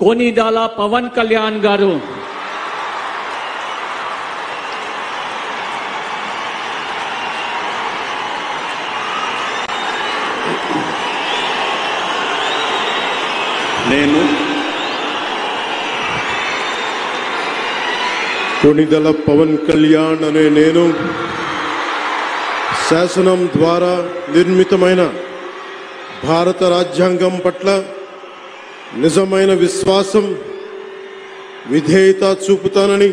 कोनिदाल पवन कल्याण गारू నేను కొనిదల పవన్ కళ్యాణ్ అనే నేను శాసనం ద్వారా నిర్మితమైన భారత రాజ్యాంగం పట్ల నిజమైన విశ్వాసం విధేయత చూపుతానని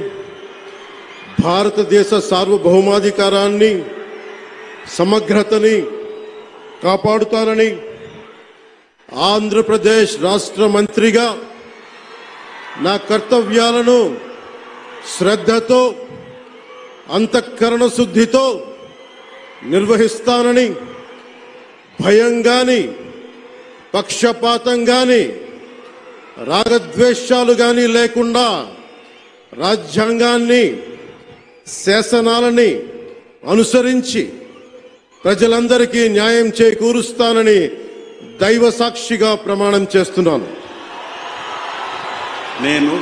భారతదేశ సార్వభౌమాధికారాన్ని సమగ్రతని కాపాడుతానని ఆంధ్రప్రదేశ్ రాష్ట్ర మంత్రిగా నా కర్తవ్యాలను శ్రద్ధతో అంతఃకరణ శుద్ధితో నిర్వహిస్తానని భయం గాని పక్షపాతం గాని రాగద్వేషాలు గాని లేకుండా రాజ్యాంగాన్ని శాసనాలని అనుసరించి ప్రజలందరికీ న్యాయం చేకూరుస్తానని దైవ సాక్షిగా ప్రమాణం చేస్తున్నాను. నేను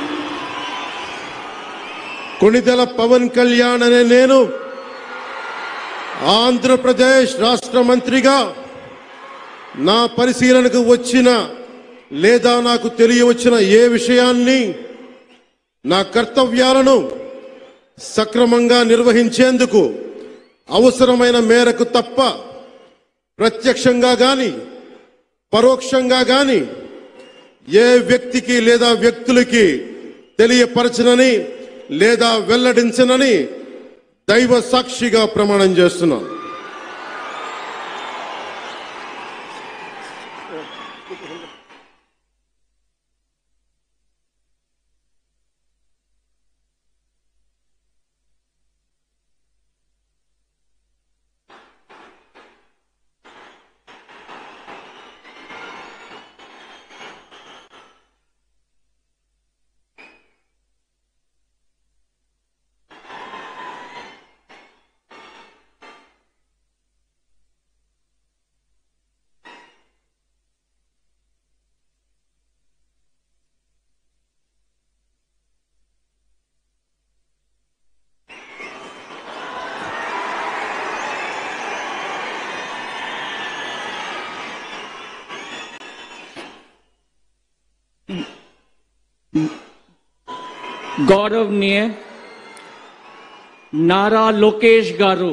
కొనిదెల పవన్ కళ్యాణ్ అనే నేను ఆంధ్రప్రదేశ్ రాష్ట్ర మంత్రిగా నా పరిశీలనకు వచ్చిన లేదా నాకు తెలియవచ్చిన ఏ విషయాన్ని నా కర్తవ్యాలను సక్రమంగా నిర్వహించేందుకు అవసరమైన మేరకు తప్ప ప్రత్యక్షంగా గాని పరోక్షంగా గాని ఏ వ్యక్తికి లేదా వ్యక్తులకి తెలియపరచనని లేదా వెల్లడించనని దైవ సాక్షిగా ప్రమాణం చేస్తున్నాను. गौरवनीय नारा लोकेश गारू।